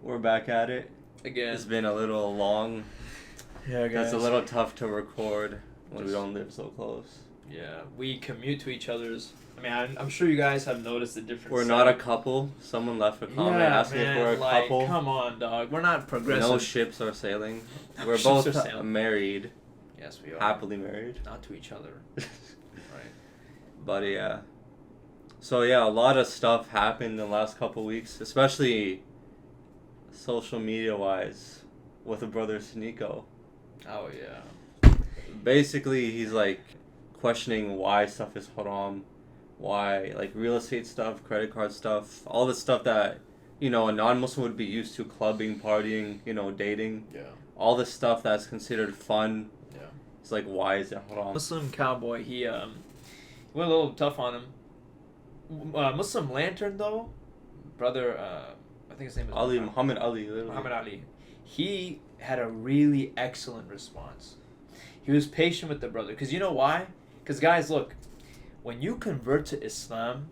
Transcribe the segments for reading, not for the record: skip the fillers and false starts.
We're back at it. Again. It's been a little long. Yeah, guys. It's a little tough to record when we don't live so close. Yeah, we commute to each other's. I mean, I'm sure you guys have noticed the difference. We're not a couple. Someone left a comment asking if we're a couple. Come on, dog. We're not progressive. No ships are sailing. We're both married. Yes, we are. Happily married. Not to each other. Right. But yeah. So yeah, a lot of stuff happened in the last couple weeks, especially social media wise with a brother Sneako. Oh yeah. Basically, he's like questioning why stuff is haram, why like real estate stuff, credit card stuff, all the stuff that, you know, a non-Muslim would be used to, clubbing, partying, you know, dating. Yeah. All the stuff that's considered fun. Yeah. It's like, why is it haram? Muslim cowboy, he went a little tough on him. Muslim lantern though, brother, I think his name is Muhammad Ali. Literally. Muhammad Ali. He had a really excellent response. He was patient with the brother. Because you know why? Because guys, look, when you convert to Islam,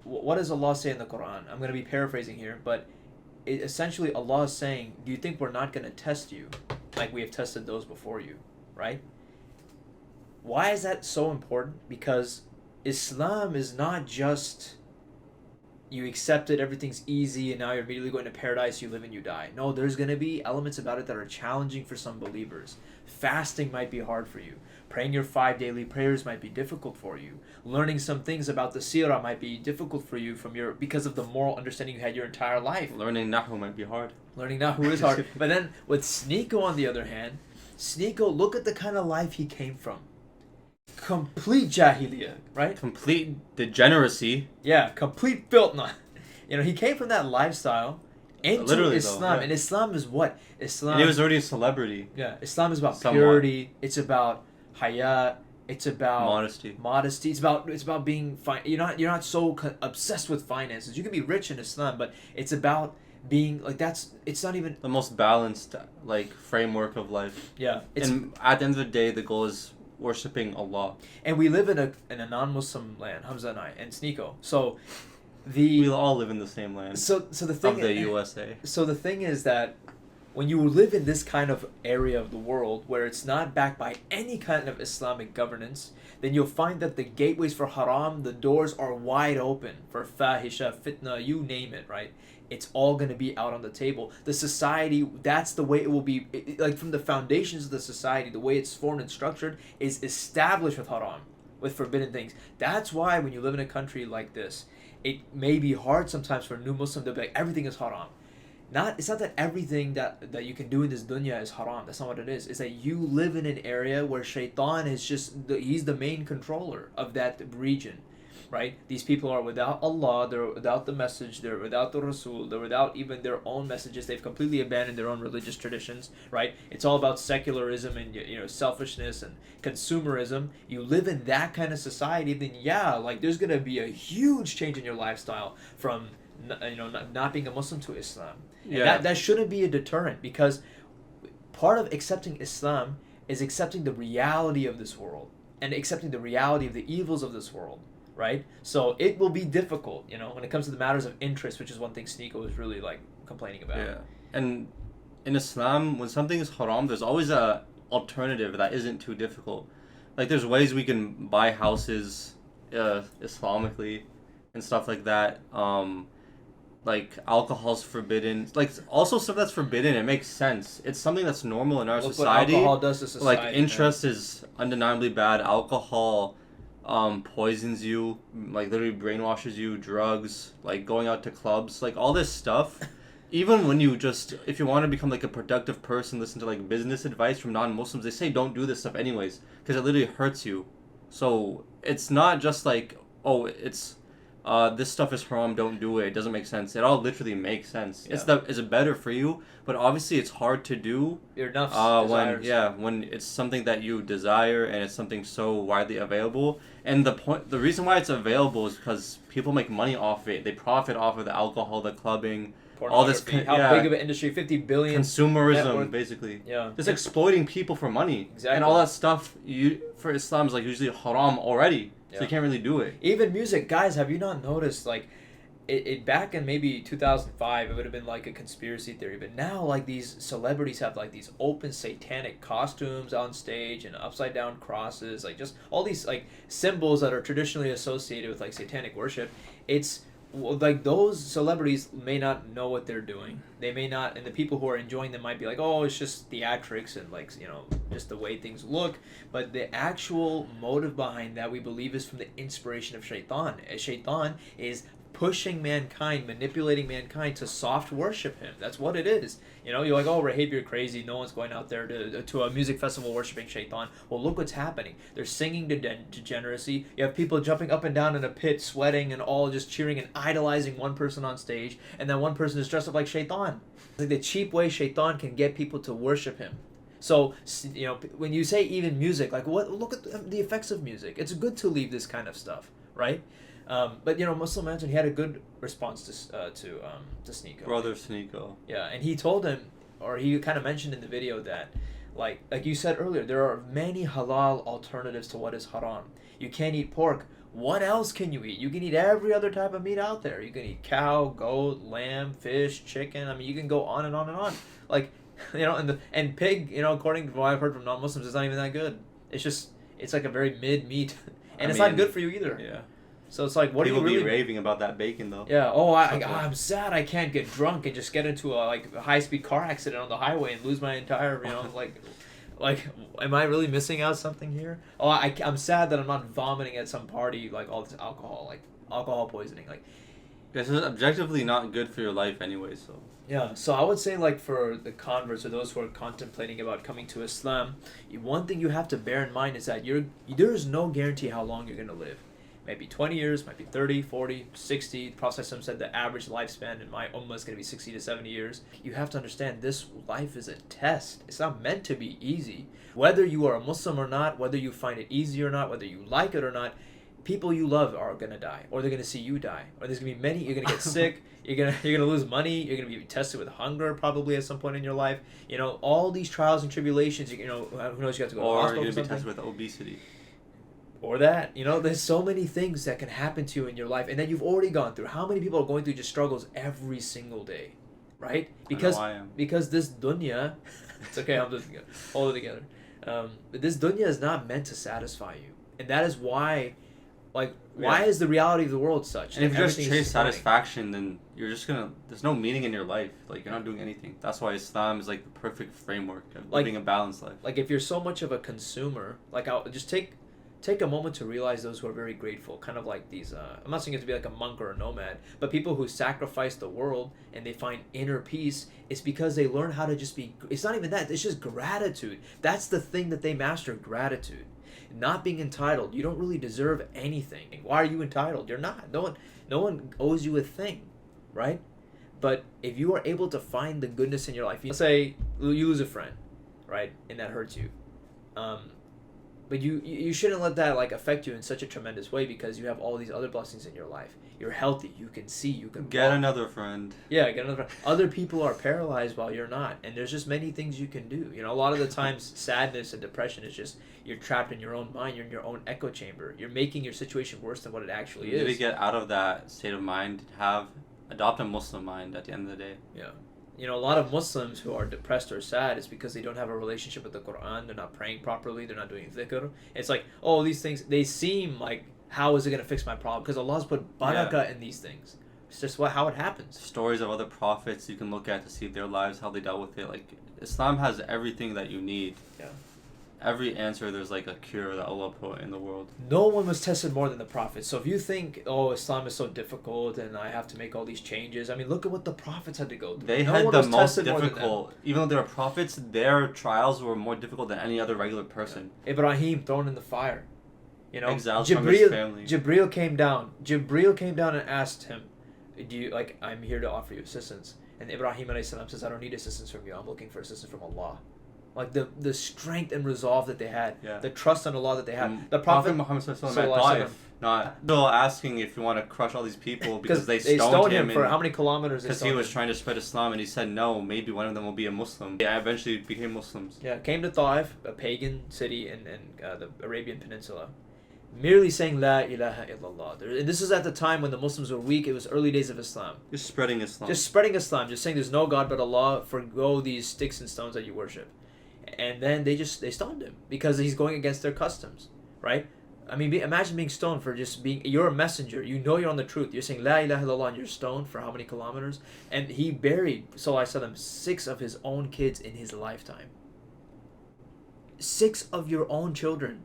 what does Allah say in the Quran? I'm going to be paraphrasing here, but essentially Allah is saying, do you think we're not going to test you like we have tested those before you, right? Why is that so important? Because Islam is not just you accept it, everything's easy, and now you're immediately going to paradise, you live and you die. No, there's going to be elements about it that are challenging for some believers. Fasting might be hard for you. Praying your 5 daily prayers might be difficult for you. Learning some things about the seerah might be difficult for you because of the moral understanding you had your entire life. Learning Nahu might be hard. Learning Nahu is hard. But then with Sneako, on the other hand, Sneako, look at the kind of life he came from. Complete jahiliyyah, right? Complete degeneracy. Yeah, complete filth. You know, he came from that lifestyle into Literally, Islam. though, yeah. And Islam is what? Islam. And he was already a celebrity. Yeah, Islam is about Somewhat. purity. It's about haya. It's about modesty. It's about being you're not so obsessed with finances. You can be rich in Islam, but it's about being like it's not even the most balanced like framework of life. Yeah. And at the end of the day, the goal is worshipping Allah. And we live in a non-Muslim land, Hamza and I, and Sneako. So we all live in the same land. So the thing of the USA. So the thing is that when you live in this kind of area of the world where it's not backed by any kind of Islamic governance, then you'll find that the gateways for haram, the doors are wide open for fahisha, fitna, you name it, right? It's all going to be out on the table. The society, that's the way it will be. Like from the foundations of the society, the way it's formed and structured is established with haram, with forbidden things. That's why when you live in a country like this, it may be hard sometimes for a new Muslim to be like, everything is haram. It's not that everything that you can do in this dunya is haram. That's not what it is. It's that you live in an area where shaitan is he's the main controller of that region. Right? These people are without Allah, they're without the message, they're without the Rasul, they're without even their own messages. They've completely abandoned their own religious traditions, right? It's all about secularism and selfishness and consumerism. You live in that kind of society, then like there's going to be a huge change in your lifestyle from not being a Muslim to Islam. And that shouldn't be a deterrent, because part of accepting Islam is accepting the reality of this world and accepting the reality of the evils of this world. Right? So it will be difficult, when it comes to the matters of interest, which is one thing Sneako is really like complaining about. Yeah. And in Islam, when something is haram, there's always a alternative that isn't too difficult. Like there's ways we can buy houses Islamically and stuff like that. Like alcohol's forbidden. Like also stuff that's forbidden, it makes sense. It's something that's normal in our society. What alcohol does to society. Like interest is undeniably bad. Alcohol poisons you, like literally brainwashes you, drugs, like going out to clubs, like all this stuff. Even when if you want to become like a productive person, listen to like business advice from non-Muslims, they say don't do this stuff anyways, because it literally hurts you. So it's not just like, oh, it's this stuff is haram, don't do it. It doesn't make sense. It all literally makes sense. Yeah. Is it better for you? But obviously it's hard to do. Your nafs desires. when it's something that you desire and it's something so widely available. And the reason why it's available is because people make money off it. They profit off of the alcohol, the clubbing, all this. How big of an industry? 50 billion. Consumerism, basically. Yeah. Just exploiting people for money. Exactly. And all that stuff. For Islam is like usually haram already. So Yeah. you can't really do it. Even music, guys, have you not noticed, like, it back in maybe 2005, it would have been like a conspiracy theory. But now, like, these celebrities have like these open satanic costumes on stage and upside down crosses, like just all these like symbols that are traditionally associated with like satanic worship. It's like those celebrities may not know what they're doing. They may not, and the people who are enjoying them might be like, oh, it's just theatrics and like, you know, just the way things look. But the actual motive behind that, we believe, is from the inspiration of shaitan. Shaitan is pushing mankind, manipulating mankind to soft worship him. That's what it is. You know, you're like, oh, Rahab, you're crazy. No one's going out there to a music festival worshiping shaitan. Well, look what's happening. They're singing degeneracy. You have people jumping up and down in a pit, sweating and all, just cheering and idolizing one person on stage, and that one person is dressed up like shaitan. Like the cheap way shaitan can get people to worship him. So, you know, when you say even music, like, what? Look at the effects of music. It's good to leave this kind of stuff, right? But you know, Muslim Mansion, he had a good response to Sneako. Brother Sneako. Yeah, and he told him, or he kind of mentioned in the video that, like you said earlier, there are many halal alternatives to what is haram. You can't eat pork. What else can you eat? You can eat every other type of meat out there. You can eat cow, goat, lamb, fish, chicken. I mean, you can go on and on and on. Like, you know, and pig, you know, according to what I've heard from non-Muslims, it's not even that good. It's like a very mid meat, and it's not good for you either. Yeah. So it's like, what People are you really... be raving about that bacon, though. Yeah. Oh, I'm sad I can't get drunk and just get into a high-speed car accident on the highway and lose my entire, you know, like, am I really missing out something here? Oh, I'm sad that I'm not vomiting at some party, like all this alcohol, like alcohol poisoning, like. This is objectively not good for your life anyway, so. Yeah, so I would say, like, for the converts or those who are contemplating about coming to Islam, one thing you have to bear in mind is that there is no guarantee how long you're going to live. Maybe 20 years, might be 30, 40, 60. The Prophet said the average lifespan in my ummah is going to be 60 to 70 years. You have to understand this life is a test. It's not meant to be easy. Whether you are a Muslim or not, whether you find it easy or not, whether you like it or not, people you love are going to die, or they're going to see you die, or there's going to be many, you're going to get sick, you're going to lose money, you're going to be tested with hunger probably at some point in your life. You know, all these trials and tribulations, you know, who knows, you have to go to the hospital or something. Or you're going to be tested with obesity. Or that, you know, there's so many things that can happen to you in your life, and that you've already gone through. How many people are going through just struggles every single day, right? Because this dunya, it's okay, I'm just gonna hold it together. But this dunya is not meant to satisfy you, and that is why, like, why is the reality of the world such? And if you just chase satisfaction, then you're just gonna. There's no meaning in your life. Like, you're not doing anything. That's why Islam is like the perfect framework of living a balanced life. Like, if you're so much of a consumer, like, I'll just take a moment to realize those who are very grateful, kind of like these, I'm not saying you have to be like a monk or a nomad, but people who sacrifice the world and they find inner peace, it's because they learn how to just be, it's not even that, it's just gratitude. That's the thing that they master, gratitude. Not being entitled. You don't really deserve anything. Why are you entitled? You're not. No one owes you a thing, right? But if you are able to find the goodness in your life, let's say you lose a friend, right, and that hurts you, but you shouldn't let that like affect you in such a tremendous way, because you have all these other blessings in your life. You're healthy. You can see. You can get another friend. Yeah, get another friend. Other people are paralyzed while you're not, and there's just many things you can do. You know, a lot of the times, sadness and depression is just you're trapped in your own mind. You're in your own echo chamber. You're making your situation worse than what it actually is. You need to get out of that state of mind. Adopt a Muslim mind at the end of the day. Yeah. You know, a lot of Muslims who are depressed or sad is because they don't have a relationship with the Quran. They're not praying properly. They're not doing dhikr. It's like, oh, these things, they seem like, how is it going to fix my problem? Because Allah's put barakah in these things. It's just how it happens. Stories of other prophets you can look at to see their lives, how they dealt with it. Like, Islam has everything that you need. Yeah. Every answer, there's like a cure that Allah put in the world. No one was tested more than the prophets. So if you think, oh, Islam is so difficult and I have to make all these changes, I mean, look at what the prophets had to go through. They had the most difficult, even though they were prophets, their trials were more difficult than any other regular person. Yeah. Ibrahim thrown in the fire. You know, exiled from his family. Jibril came down. Jibril came down and asked him, I'm here to offer you assistance. And Ibrahim a.s. says, I don't need assistance from you. I'm looking for assistance from Allah. Like the strength and resolve that they had, the trust in Allah that they had. The Prophet Muhammad not still asking if you want to crush all these people because they stoned him for how many kilometers? Because he was trying to spread Islam, and he said no, maybe one of them will be a Muslim. Yeah, eventually became Muslims. Yeah, came to Taif, a pagan city in the Arabian Peninsula. Merely saying La ilaha illallah. This is at the time when the Muslims were weak. It was early days of Islam. Just spreading Islam. Just spreading Islam. Just saying there's no God but Allah. Forgo these sticks and stones that you worship. And then they stoned him because he's going against their customs, right? I mean, imagine being stoned for just being... You're a messenger. You know you're on the truth. You're saying La ilaha illallah and you're stoned for how many kilometers? And he buried, Sallallahu Alaihi Wasallam, 6 of his own kids in his lifetime. 6 of your own children.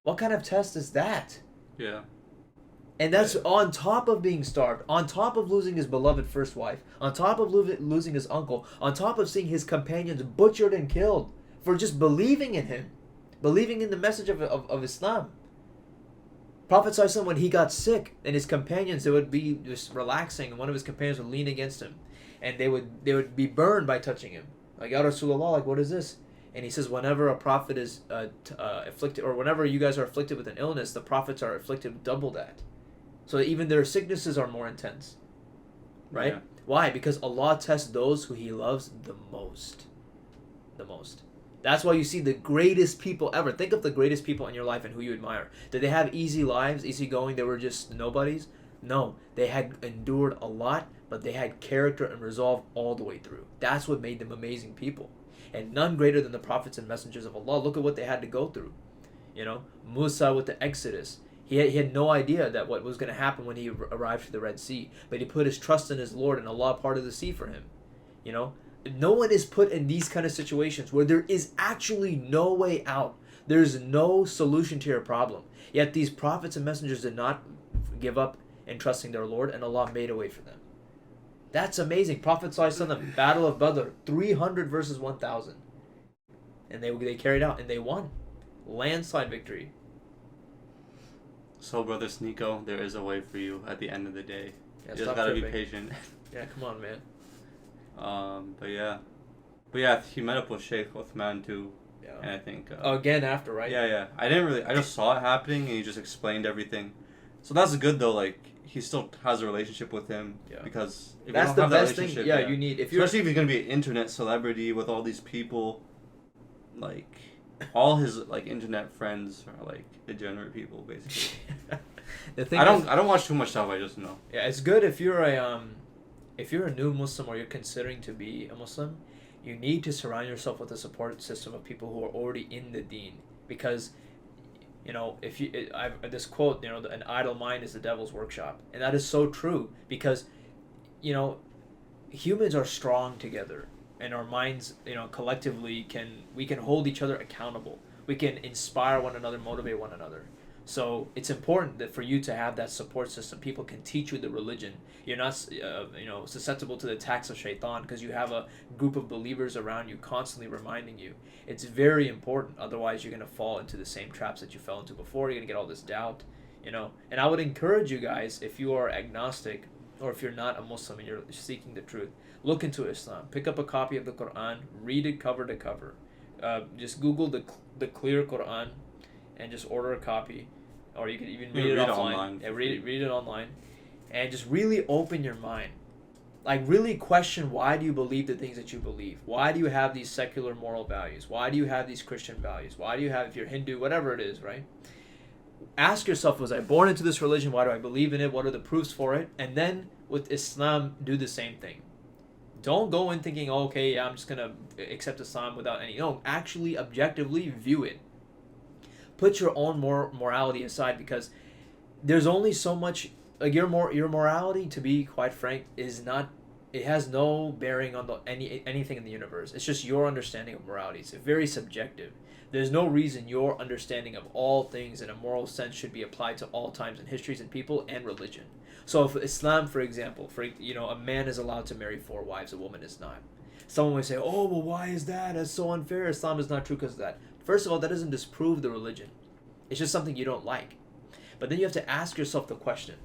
What kind of test is that? Yeah. And that's on top of being starved, on top of losing his beloved first wife, on top of losing his uncle, on top of seeing his companions butchered and killed for just believing in him, believing in the message of Islam. Prophet ﷺ, when he got sick, and his companions, they would be just relaxing, and one of his companions would lean against him, and they would be burned by touching him. Like, Ya Rasulullah, like, what is this? And he says, whenever a prophet is afflicted, or whenever you guys are afflicted with an illness, the prophets are afflicted with double that. So even their sicknesses are more intense. Right? Yeah. Why? Because Allah tests those who He loves the most. The most. That's why you see the greatest people ever. Think of the greatest people in your life and who you admire. Did they have easy lives, easy going? They were just nobodies? No. They had endured a lot, but they had character and resolve all the way through. That's what made them amazing people. And none greater than the prophets and messengers of Allah. Look at what they had to go through. You know, Musa with the Exodus. He had no idea that what was going to happen when he arrived to the Red Sea. But he put his trust in his Lord, and Allah parted the sea for him. You know, no one is put in these kind of situations where there is actually no way out. There's no solution to your problem. Yet these prophets and messengers did not give up in trusting their Lord, and Allah made a way for them. That's amazing. Prophet ﷺ, Battle of Badr, 300 versus 1,000. And they carried out, and they won. Landslide victory. So, Brother Sneako, there is a way for you at the end of the day. Yeah, you just gotta be patient. Yeah, come on, man. But yeah, he met up with Sheikh Uthman too. Yeah. And I think... again after, right? Yeah. I just saw it happening, and he just explained everything. So that's good, though, like... He still has a relationship with him because if that's you don't the have best that thing. Yeah, you need especially if he's gonna be an internet celebrity with all these people, like all his like internet friends are like degenerate people basically. The thing I don't watch too much stuff. I just know. Yeah, it's good if you're a new Muslim or you're considering to be a Muslim, you need to surround yourself with a support system of people who are already in the deen because. You know, this quote, you know, an idle mind is the devil's workshop. And that is so true because, you know, humans are strong together and our minds, you know, collectively we can hold each other accountable. We can inspire one another, motivate one another. So it's important that for you to have that support system, people can teach you the religion. You're not, susceptible to the attacks of shaitan because you have a group of believers around you constantly reminding you. It's very important. Otherwise, you're going to fall into the same traps that you fell into before. You're going to get all this doubt, you know. And I would encourage you guys, if you are agnostic or if you're not a Muslim and you're seeking the truth, look into Islam. Pick up a copy of the Quran, read it cover to cover. Just Google the clear Quran and just order a copy. Or you can even read it offline. Yeah, read it online. And just really open your mind. Like, really question, why do you believe the things that you believe? Why do you have these secular moral values? Why do you have these Christian values? Why do you have, if you're Hindu, whatever it is, right? Ask yourself, was I born into this religion? Why do I believe in it? What are the proofs for it? And then, with Islam, do the same thing. Don't go in thinking, oh, okay, yeah, I'm just going to accept Islam without any... No, actually, objectively view it. Put your own morality aside because there's only so much like your morality, to be quite frank, is not, it has no bearing on anything in the universe. It's just your understanding of morality. It's very subjective. There's no reason your understanding of all things in a moral sense should be applied to all times and histories and people and religion. So if Islam, for example, a man is allowed to marry 4 wives, a woman is not. Someone would say, oh, well, why is that? That's so unfair. Islam is not true because of that. First of all, that doesn't disprove the religion. It's just something you don't like. But then you have to ask yourself the question,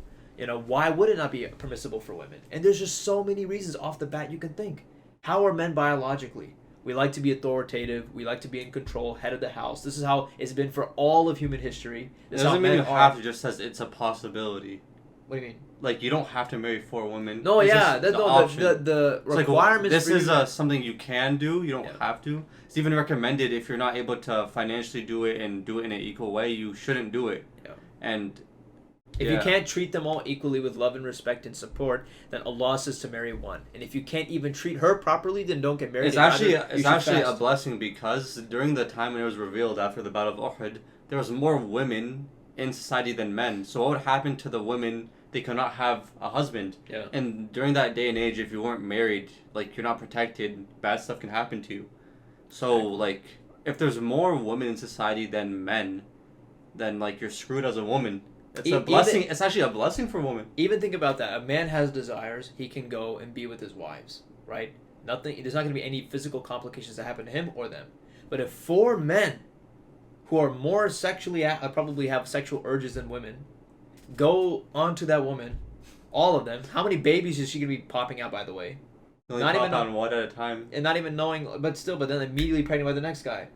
why would it not be permissible for women? And there's just so many reasons off the bat you can think. How are men biologically? We like to be authoritative. We like to be in control, head of the house. This is how it's been for all of human history. It doesn't mean you have to, just says it's a possibility. What do you mean? Like, you don't have to marry 4 women. No, yeah. The requirements... This is something you can do. You don't have to. It's even recommended if you're not able to financially do it and do it in an equal way, you shouldn't do it. And if you can't treat them all equally with love and respect and support, then Allah says to marry one. And if you can't even treat her properly, then don't get married. It's actually a blessing, because during the time when it was revealed after the Battle of Uhud, there was more women in society than men. So what would happen to the women? They could not have a husband. Yeah. And during that day and age, if you weren't married, like, you're not protected, bad stuff can happen to you. So, like, if there's more women in society than men, then, like, you're screwed as a woman. It's a blessing. It's actually a blessing for women. Even think about that. A man has desires. He can go and be with his wives, right? Nothing. There's not going to be any physical complications that happen to him or them. But if 4 men who are more sexually probably have sexual urges than women go onto that woman, all of them, how many babies is she going to be popping out? By the way, not even on one at a time, and not even knowing. But then immediately pregnant by the next guy.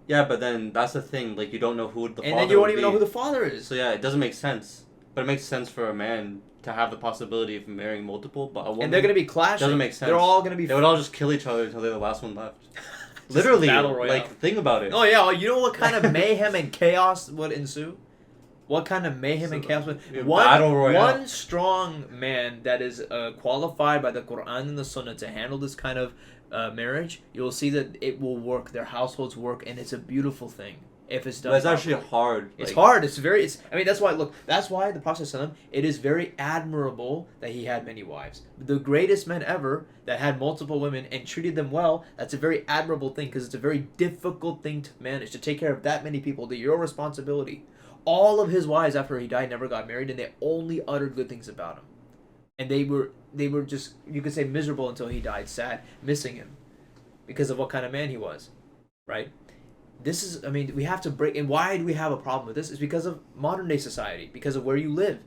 Yeah, but then that's the thing. Like, you don't know who the father is. And then you won't even know who the father is. So yeah, it doesn't make sense. But it makes sense for a man to have the possibility of marrying multiple. But a woman, and they're going to be clashing. Doesn't make sense. They're all going to be. They would all just kill each other until they're the last one left. Literally, like, think about it. Oh yeah, you know what kind of mayhem and chaos would ensue? What kind of mayhem and chaos would... Battle royale. One strong man that is qualified by the Quran and the Sunnah to handle this kind of marriage, you'll see that it will work. Their households work, and it's a beautiful thing if it's done. But it's actually hard. It's hard. I mean, that's why. Look, that's why the Prophet ﷺ, it is very admirable that he had many wives. The greatest men ever that had multiple women and treated them well. That's a very admirable thing, because it's a very difficult thing to manage, to take care of that many people. They're your responsibility. All of his wives after he died never got married, and they only uttered good things about him. And they were just, you could say, miserable until he died, sad, missing him, because of what kind of man he was, right? This is, I mean, we have to break, and why do we have a problem with this? It's because of modern day society, because of where you live.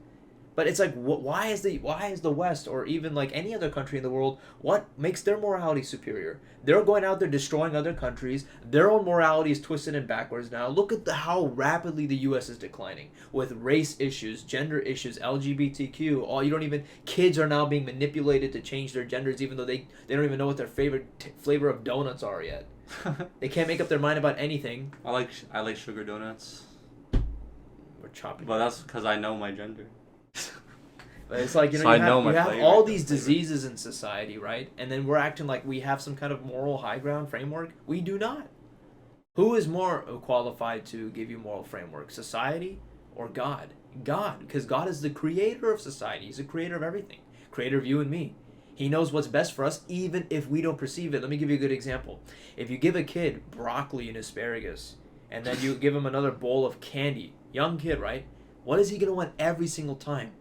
But it's like, why is the West, or even like any other country in the world, what makes their morality superior? They're going out there destroying other countries. Their own morality is twisted and backwards now. Look at how rapidly the U.S. is declining with race issues, gender issues, LGBTQ. Kids are now being manipulated to change their genders, even though they don't even know what their favorite flavor of donuts are yet. They can't make up their mind about anything. I like sugar donuts. We're chopping. But that's because I know my gender. But it's like, you have all these diseases in society, right? And then we're acting like we have some kind of moral high ground framework. We do not. Who is more qualified to give you moral framework, society or God? God, because God is the creator of society. He's the creator of everything, creator of you and me. He knows what's best for us, even if we don't perceive it. Let me give you a good example. If you give a kid broccoli and asparagus, and then you give him another bowl of candy, young kid, right? What is he going to want every single time?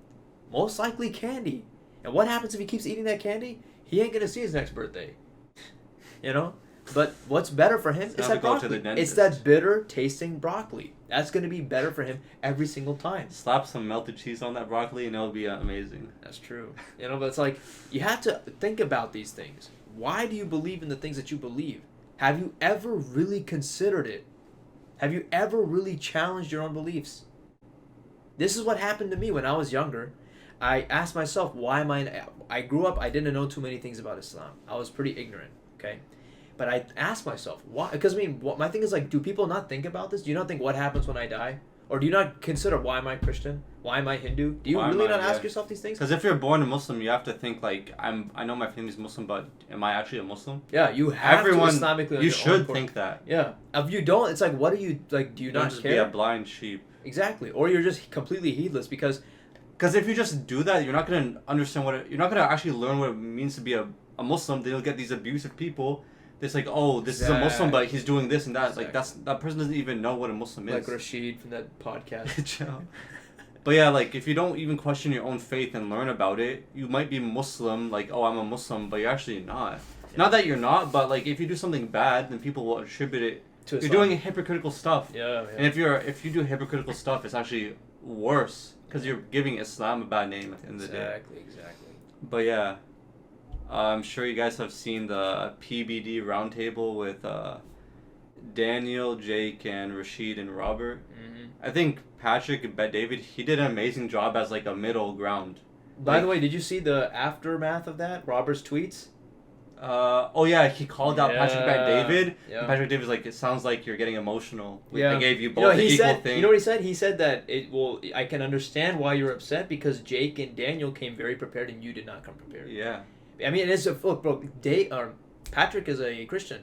Most likely candy. And what happens if he keeps eating that candy? He ain't going to see his next birthday. You know? But what's better for him is that broccoli. It's that bitter tasting broccoli. That's going to be better for him every single time. Slap some melted cheese on that broccoli and it'll be amazing. That's true. You know, but it's like, you have to think about these things. Why do you believe in the things that you believe? Have you ever really considered it? Have you ever really challenged your own beliefs? This is what happened to me when I was younger. I asked myself, why am I grew up, I didn't know too many things about Islam. I was pretty ignorant, okay? But I asked myself, why? Because, I mean, my thing is, like, do people not think about this? Do you not think what happens when I die? Or do you not consider, why am I Christian? Why am I Hindu? Do you really not ask yourself these things? Because if you're born a Muslim, you have to think, like, I know my family's Muslim, but am I actually a Muslim? Yeah, you have to Islamically. You should think that. Yeah. If you don't, it's like, what are you, like, do you not just care? Be a blind sheep. Exactly. Or you're just completely heedless, because if you just do that, you're not going to understand you're not going to actually learn what it means to be a Muslim. Then you'll get these abusive people. It's like, oh, this is a Muslim, but he's doing this and that. Exactly. Like, that person doesn't even know what a Muslim is. Like Rashid from that podcast. But yeah, like, if you don't even question your own faith and learn about it, you might be Muslim, like, oh, I'm a Muslim, but you're actually not. Yeah. Not that you're not, but, like, if you do something bad, then people will attribute it to Islam. You're doing hypocritical stuff. Yeah. And if you do hypocritical stuff, it's actually worse, because you're giving Islam a bad name at the end of the day. Exactly. But yeah. I'm sure you guys have seen the PBD Roundtable with Daniel, Jake, and Rashid and Robert. Mm-hmm. I think Patrick, David, he did an amazing job as like a middle ground. By the way, did you see the aftermath of that? Robert's tweets? Oh yeah, he called out Patrick Bet David. Yeah. And Patrick David was like, "It sounds like you're getting emotional. Yeah. I gave you both the equal thing." You know what he said? He said that I can understand why you're upset because Jake and Daniel came very prepared and you did not come prepared. Yeah. I mean, look, bro. Patrick is a Christian,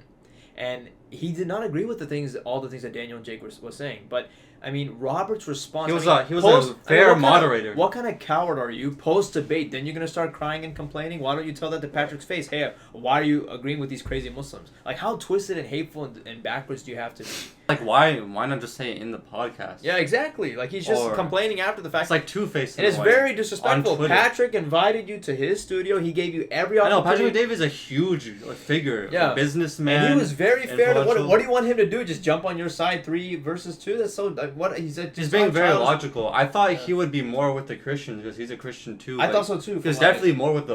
and he did not agree with all the things that Daniel and Jake was saying. But I mean, Robert's response. He was a fair moderator. What kind of coward are you? Post debate, then you're gonna start crying and complaining. Why don't you tell that to Patrick's face? Hey, why are you agreeing with these crazy Muslims? Like, how twisted and hateful and backwards do you have to be? Like, why not just say it in the podcast? Yeah, exactly. Like, he's just complaining after the fact. It's like two-faced. And it's very disrespectful. Patrick invited you to his studio. He gave you every opportunity. I know, Patrick David is a huge figure. Yeah. A businessman. And he was very fair. What do you want him to do? Just jump on your side 3 versus 2? That's so... Like, what? He said... He's being very logical. I thought he would be more with the Christians because he's a Christian too. I thought so too. He's definitely more with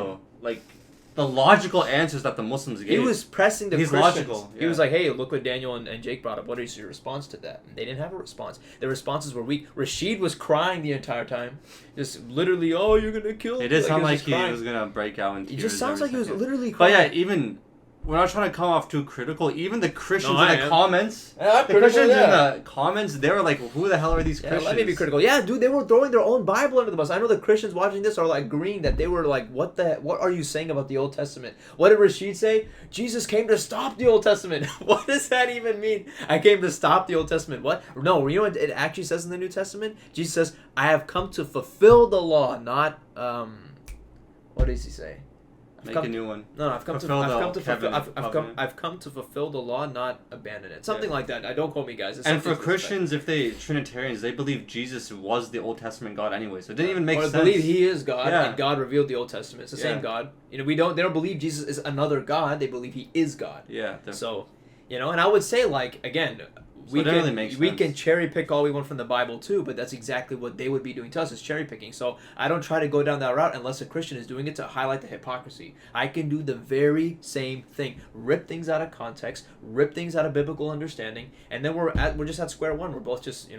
the logical answers that the Muslims gave. He was pressing the Christians. Logical. Yeah. He was like, hey, look what Daniel and Jake brought up. What is your response to that? And they didn't have a response. Their responses were weak. Rashid was crying the entire time. Just literally, oh, you're going to kill me. It did sound like he was going to break out in tears. It just sounds like he was literally crying. But yeah, even... We're not trying to come off too critical. Even the Christians in the comments, in the comments, they were like, "Who the hell are these Christians?" Let me be critical. Yeah, dude, they were throwing their own Bible under the bus. I know the Christians watching this are like agreeing that they were like, "What are you saying about the Old Testament?" What did Rashid say? Jesus came to stop the Old Testament. What does that even mean? I came to stop the Old Testament. What? No, you know what it actually says in the New Testament? Jesus says, "I have come to fulfill the law, not What does he say? Make a new one. No, I've come to fulfill the law, not abandon it. Something like that. Don't quote me, guys. And for Christians, if they Trinitarians, they believe Jesus was the Old Testament God anyway, so it didn't even make sense. They believe He is God, and God revealed the Old Testament. It's the same God. You know, they don't believe Jesus is another God. They believe He is God. Yeah. So, and I would say, like, again, we can cherry pick all we want from the Bible too, but that's exactly what they would be doing to us, is cherry picking. So I don't try to go down that route unless a Christian is doing it to highlight the hypocrisy. I can do the very same thing. Rip things out of context, rip things out of biblical understanding, and then we're just at square one. We're both just,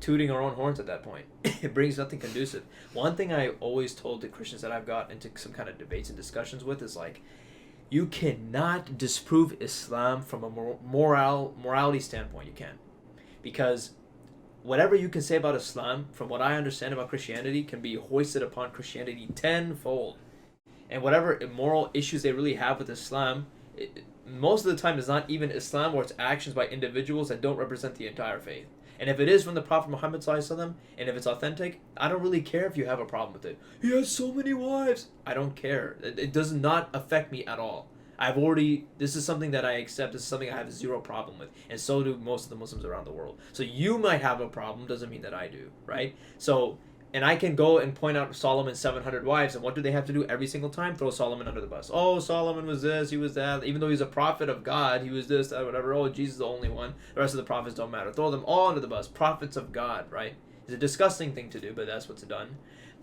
tooting our own horns at that point. It brings nothing conducive. One thing I always told the Christians that I've got into some kind of debates and discussions with is like, you cannot disprove Islam from a morality standpoint. You can. Because whatever you can say about Islam, from what I understand about Christianity, can be hoisted upon Christianity tenfold. And whatever immoral issues they really have with Islam, most of the time it's not even Islam, or it's actions by individuals that don't represent the entire faith. And if it is from the Prophet Muhammad ﷺ, and if it's authentic, I don't really care if you have a problem with it. He has so many wives. I don't care. It does not affect me at all. This is something that I accept. This is something I have zero problem with. And so do most of the Muslims around the world. So you might have a problem, doesn't mean that I do, right? So, and I can go and point out Solomon's 700 wives, and what do they have to do every single time? Throw Solomon under the bus. Oh, Solomon was this, he was that. Even though he's a prophet of God, he was this, that, whatever. Oh, Jesus is the only one. The rest of the prophets don't matter. Throw them all under the bus. Prophets of God, right? It's a disgusting thing to do, but that's what's done.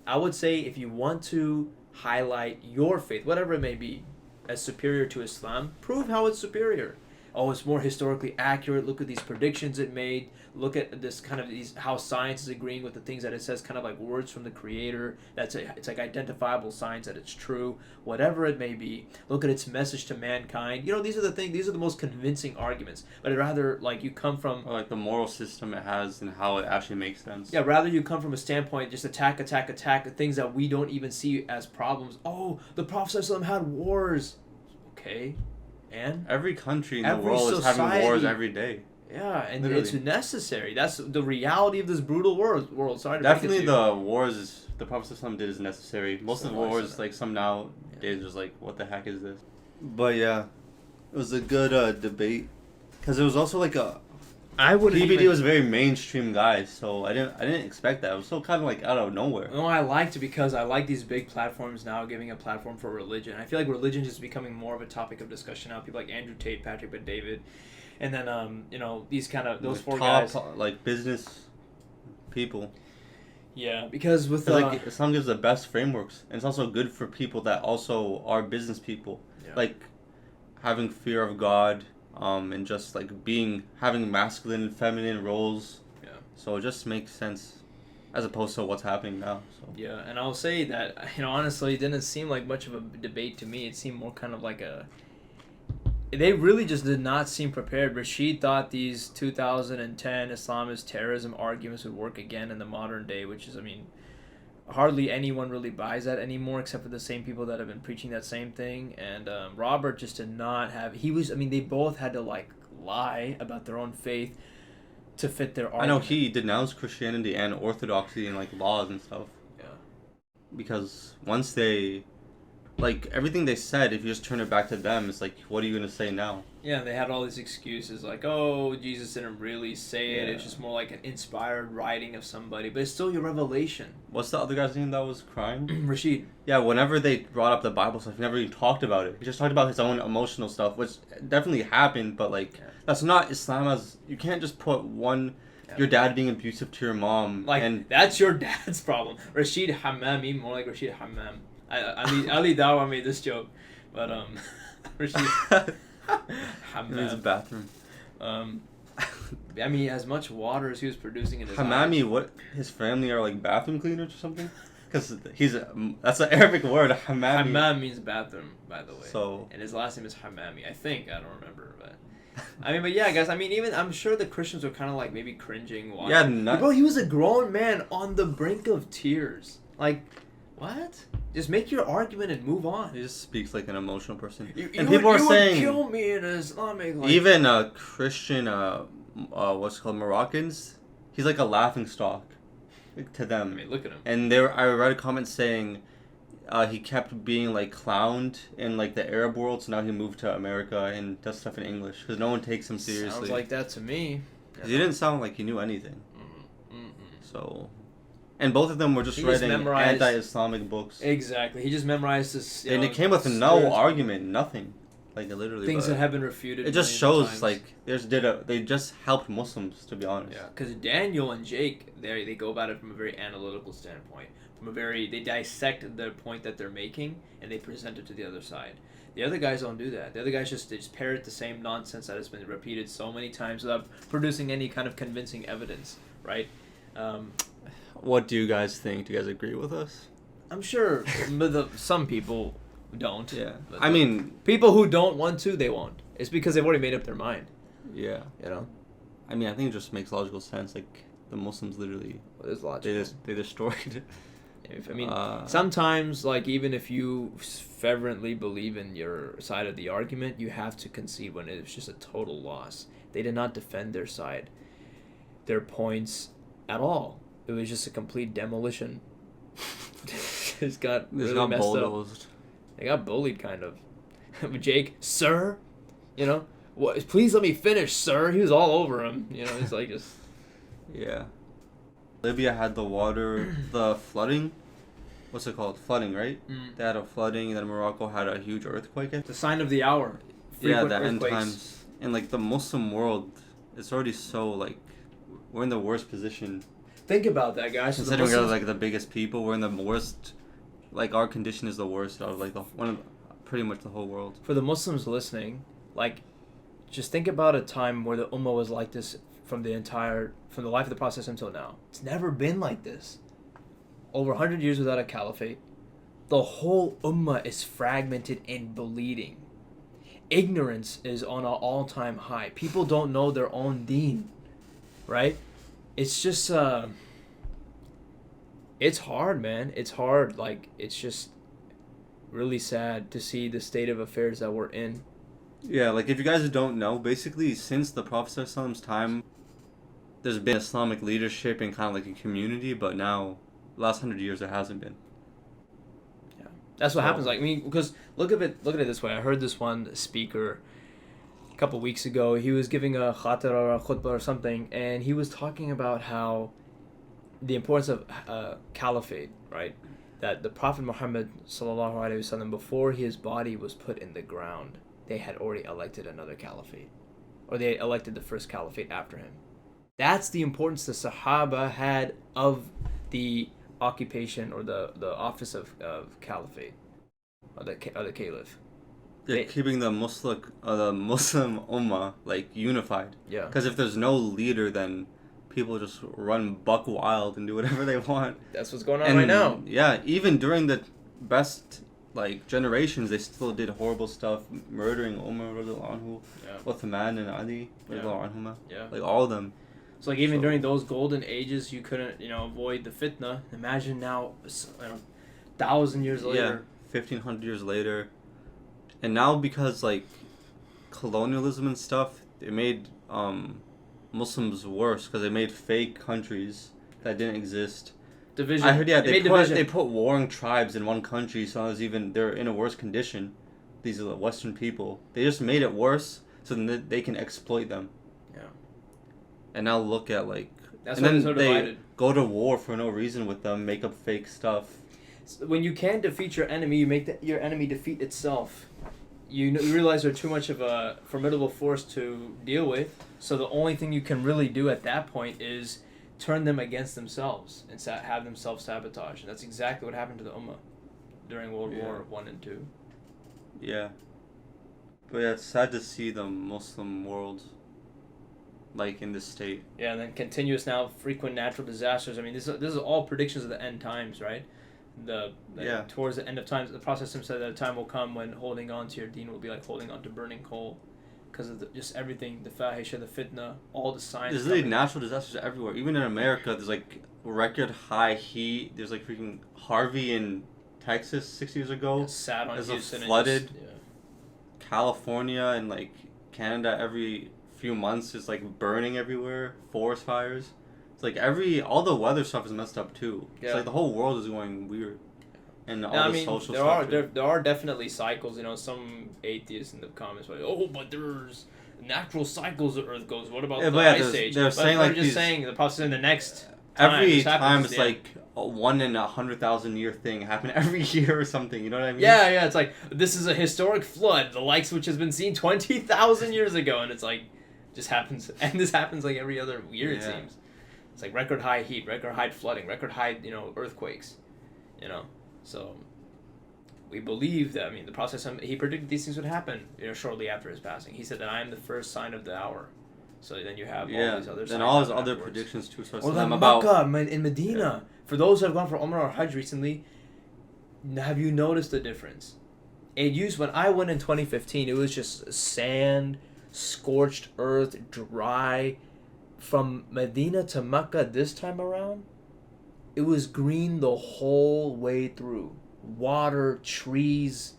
I would say if you want to highlight your faith, whatever it may be, as superior to Islam, prove how it's superior. Oh, it's more historically accurate. Look at these predictions it made. Look at this kind of how science is agreeing with the things that it says, kind of like words from the Creator. It's like identifiable signs that it's true. Whatever it may be. Look at its message to mankind. These are the things. These are the most convincing arguments. But I'd rather you come from, or like the moral system it has and how it actually makes sense. Yeah, rather you come from a standpoint just attack things that we don't even see as problems. Oh, the Prophet ﷺ had wars. Okay. And every country in the world is having wars every day. Yeah, and literally. It's necessary. That's the reality of this brutal world. Sorry to definitely the wars the Prophet ﷺ did is necessary. Most of the wars, like some nowadays, just like, what the heck is this? But yeah, it was a good debate, because it was also like PBD was a very mainstream guy, so I didn't expect that. It was so kind of like out of nowhere. No, I liked it because I like these big platforms now giving a platform for religion. I feel like religion is becoming more of a topic of discussion now. People like Andrew Tate, Patrick Bet David, and then these kind of those four guys, like business people. Yeah, because with Islam gives the best frameworks, and it's also good for people that also are business people, like having fear of God. And just like having masculine and feminine roles. Yeah. So it just makes sense, as opposed to what's happening now. So. Yeah, and I'll say that honestly, it didn't seem like much of a debate to me. It seemed more kind of like they really just did not seem prepared. Rashid thought these 2010 Islamist terrorism arguments would work again in the modern day, which is, I mean, hardly anyone really buys that anymore except for the same people that have been preaching that same thing. And Robert just did not have... they both had to, like, lie about their own faith to fit their argument. I know he denounced Christianity and Orthodoxy and, like, laws and stuff. Yeah. Because once they... Like, everything they said, if you just turn it back to them, it's like, what are you going to say now? Yeah, they had all these excuses like, oh, Jesus didn't really say it. Yeah. It's just more like an inspired writing of somebody. But it's still your revelation. What's the other guy's name that was crying? Rashid. Yeah, whenever they brought up the Bible stuff, he never even talked about it. He just talked about his own emotional stuff, which definitely happened, but, like, that's not Islam as... You can't just put one... Yeah. Your dad being abusive to your mom. Like, and that's your dad's problem. Rashid Hammami, more like Rashid Hammam. Ali Dawa made this joke, but Rashid Hammam. It means a bathroom. I mean, as much water as he was producing in his Hammami, eyes. what? His family are like bathroom cleaners or something? Because that's an Arabic word, Hammami. Hammam means bathroom, by the way. So. And his last name is Hammami, I think. I don't remember, but. I mean, but yeah, guys. I mean, even I'm sure the Christians were kind of like maybe cringing. Watching. Yeah, bro, he was a grown man on the brink of tears. Like, what? Just make your argument and move on. He just speaks like an emotional person. And people are saying, "You would kill me in Islamic." Like, even Christian, what's it called, Moroccans. He's like a laughing stock to them. I mean, look at him. And I read a comment saying, he kept being like clowned in like the Arab world, so now he moved to America and does stuff in English because no one takes him seriously. Sounds like that to me. He didn't sound like he knew anything. So. And both of them were just writing anti-Islamic books. Exactly. He just memorized this. And it came with no argument, nothing. Like, literally. Things that have been refuted. It just shows, like, they just helped Muslims, to be honest. Yeah, because Daniel and Jake, they go about it from a very analytical standpoint. They dissect the point that they're making, and they present it to the other side. The other guys don't do that. The other guys they just parrot the same nonsense that has been repeated so many times without producing any kind of convincing evidence, right? What do you guys think? Do you guys agree with us? I'm sure some people don't. Yeah. I mean... People who don't want to, they won't. It's because they've already made up their mind. Yeah. You know? I mean, I think it just makes logical sense. Like, the Muslims literally... Well, it is logical. They destroyed... I mean, sometimes, like, even if you fervently believe in your side of the argument, you have to concede when it's just a total loss. They did not defend their side, their points at all. It was just a complete demolition. It's got really messed bulldozed. Up. They got bullied, kind of. Jake, sir, you know, what? Please let me finish, sir. He was all over him. You know, it's like just. Yeah. Libya had the water, the flooding. What's it called? Flooding, right? They had a flooding, and then Morocco had a huge earthquake. The sign of the hour. Yeah, the end times. And, like, the Muslim world, it's already so, like, we're in the worst position. Think about that, guys. Considering we're, like, the biggest people, we're in the worst, like, our condition is the worst out of, like, pretty much the whole world. For the Muslims listening, like, just think about a time where the Ummah was like this from the life of the Prophet until now. It's never been like this. Over 100 years without a caliphate. The whole Ummah is fragmented and bleeding. Ignorance is on an all-time high. People don't know their own deen. Right? It's just, it's hard, man. It's hard. Like, it's just really sad to see the state of affairs that we're in. Yeah, like, if you guys don't know, basically, since the Prophet's time, there's been Islamic leadership and kind of like a community, but now, the last 100 years, there hasn't been. Yeah, that's what happens. Like, I mean, because look at it this way. I heard this one speaker a couple weeks ago. He was giving a khatir or a khutbah or something, and he was talking about how the importance of caliphate, right? That the Prophet Muhammad sallallahu alaihi wasallam, before his body was put in the ground, they had already elected another caliphate, or they elected the first caliphate after him. That's the importance the Sahaba had of the occupation or the office of caliphate, or the caliph. They're keeping the Muslim Ummah, like, unified. Yeah. Because if there's no leader, then people just run buck wild and do whatever they want. That's what's going on right now. Yeah, even during the best like generations, they still did horrible stuff, murdering Umar radiallahu anhu, Uthman and Ali radiallahu anhuma. Yeah. Like all of them. So like even during those golden ages, you couldn't avoid the fitna. Imagine now, 1,000 years later. 1,500 years later, and now because like colonialism and stuff, it made Muslims worse because they made fake countries that didn't exist. Division. I heard they put warring tribes in one country, so they're in a worse condition. These are the Western people. They just made it worse so then they can exploit them. Yeah. And now look at that's and why then they're so they divided. Go to war for no reason with them, make up fake stuff. So when you can't defeat your enemy, you make your enemy defeat itself. You realize they're too much of a formidable force to deal with. So the only thing you can really do at that point is turn them against themselves and have them self-sabotage. And that's exactly what happened to the Ummah during World War I and II. Yeah. But yeah, it's sad to see the Muslim world in this state. Yeah, and then continuous now frequent natural disasters. I mean, this is all predictions of the end times, right? Towards the end of times, the Prophet said that a time will come when holding on to your deen will be like holding on to burning coal. Because of just everything, the fahisha, the fitna, all the signs. There's really natural disasters everywhere. Even in America, there's record high heat. There's freaking Harvey in Texas 6 years ago. Sat on Houston flooded. California and Canada every few months is burning everywhere. Forest fires. It's all the weather stuff is messed up too. Yeah. It's the whole world is going weird. And all the social stuff. There are definitely cycles. Some atheists in the comments are like, but there's natural cycles the Earth goes. What about the Ice Age? They're saying the process in the next. Every time it's a 1 in 100,000 year thing happen every year or something. You know what I mean? Yeah. It's this is a historic flood, the likes which has been seen 20,000 years ago, and it's just happens, and this happens every other year. It seems. It's record high heat, record high flooding, record high earthquakes. So, we believe that. I mean, the process. He predicted these things would happen. Shortly after his passing, he said that I am the first sign of the hour. So then you have all these other. Then all his other predictions too. So or Makkah in Medina. Yeah. For those who have gone for Umrah or Hajj recently, have you noticed the difference? When I went in 2015, it was just sand, scorched earth, dry. From Medina to Mecca this time around, it was green the whole way through. Water, trees,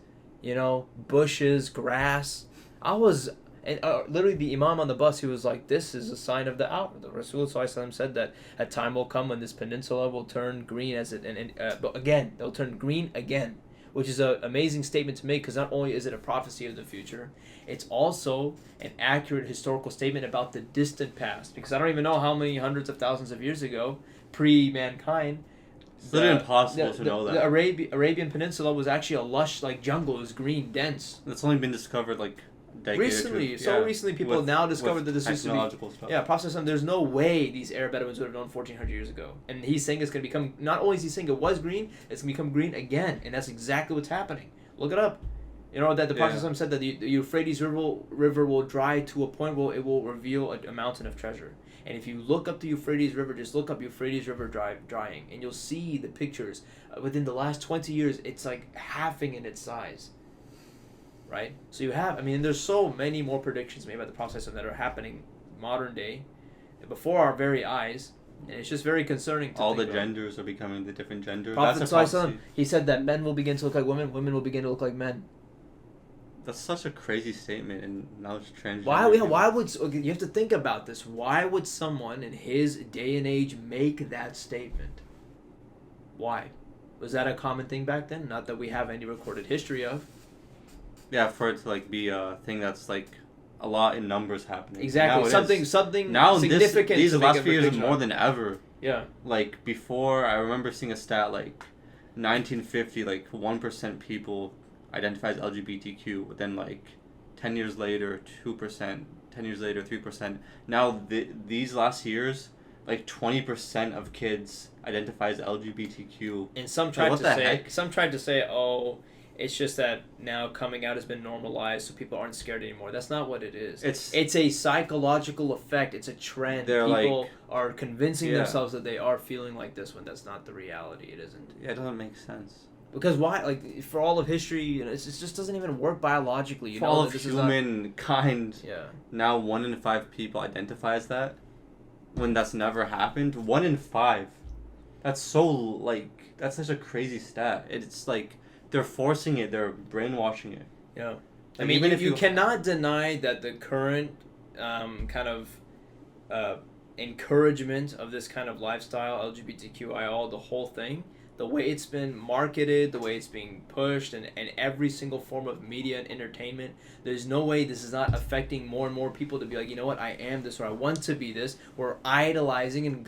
bushes, grass. Literally the Imam on the bus, he was like, this is a sign of the hour. The Rasul said that a time will come when this peninsula will turn green but again, they'll turn green again. Which is an amazing statement to make because not only is it a prophecy of the future, it's also an accurate historical statement about the distant past. Because I don't even know how many hundreds of thousands of years ago, pre-mankind, it's literally impossible to know that. The Arabian Peninsula was actually a lush jungle. It was green, dense. It's only been discovered recently. Recently people now discovered that this used to be stuff. Process. There's no way these Arab Bedouins would have known 1,400 years ago. And he's saying it's going to become, not only is he saying it was green, it's going to become green again. And that's exactly what's happening. Look it up. That the Prophet said that the Euphrates River will dry to a point where it will reveal a mountain of treasure. And if you look up the Euphrates River, just look up Euphrates River drying, and you'll see the pictures. Within the last 20 years, it's halving in its size. Right? So you have, there's so many more predictions made by the Prophet that are happening modern day, before our very eyes, and it's just very concerning to all the genders are becoming the different genders. Prophet he said that men will begin to look like women will begin to look like men. That's such a crazy statement, and now it's transgender. Why would you have to think about this? Why would someone in his day and age make that statement? Why? Was that a common thing back then? Not that we have any recorded history of. Yeah, for it to be a thing that's a lot in numbers happening. Exactly. Something now significant. These last few years more than ever. Yeah. Before, I remember seeing a stat 1950, 1% people identify as LGBTQ, but then 10 years later 2%, 10 years later 3%. Now these last years 20% of kids identify as LGBTQ. And some tried to say, oh, it's just that now coming out has been normalized, so people aren't scared anymore. That's not what it is. It's a psychological effect. It's a trend. People are convincing themselves that they are feeling like this when that's not the reality. It isn't. Yeah, it doesn't make sense. Because why? Like, for all of history, you know, it just doesn't even work biologically. You For know, all that of this is not- humankind, Yeah. now 1 in 5 people identify as that, when that's never happened. 1 in 5. That's so, like, that's such a crazy stat. It's like, they're forcing it, they're brainwashing it. Yeah. Like, I mean, even if you cannot deny that the current kind of encouragement of this kind of lifestyle, LGBTQI, the whole thing, the way it's been marketed, the way it's being pushed, and every single form of media and entertainment, there's no way this is not affecting more and more people to be like, you know what, I am this, or I want to be this. We're idolizing and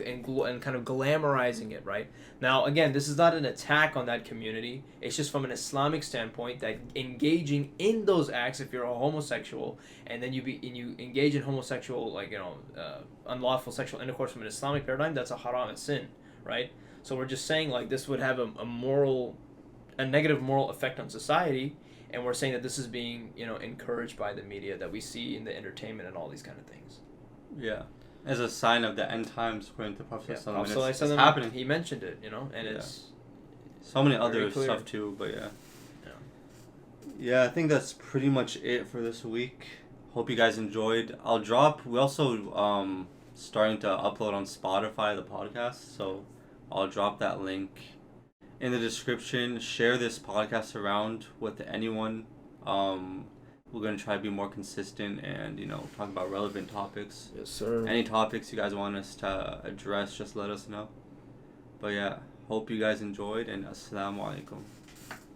kind of glamorizing it, right? Now, again, this is not an attack on that community. It's just from an Islamic standpoint that engaging in those acts, if you're a homosexual, and then you engage in homosexual, like, you know, unlawful sexual intercourse from an Islamic paradigm, that's a haram, a sin, right? So we're just saying, like, this would have a negative moral effect on society, and we're saying that this is being, you know, encouraged by the media that we see in the entertainment and all these kind of things. Yeah. As a sign of the end times, according to Prophet Yeah. it's happening. He mentioned it, you know, and it's so many other clear. stuff too, but yeah. Yeah. Yeah, I think that's pretty much it for this week. Hope you guys enjoyed. We also starting to upload on Spotify the podcast, so I'll drop that link in the description. Share this podcast around with anyone. We're going to try to be more consistent and, you know, talk about relevant topics. Yes, sir. Any topics you guys want us to address, just let us know. But yeah, hope you guys enjoyed, and Assalamu alaikum.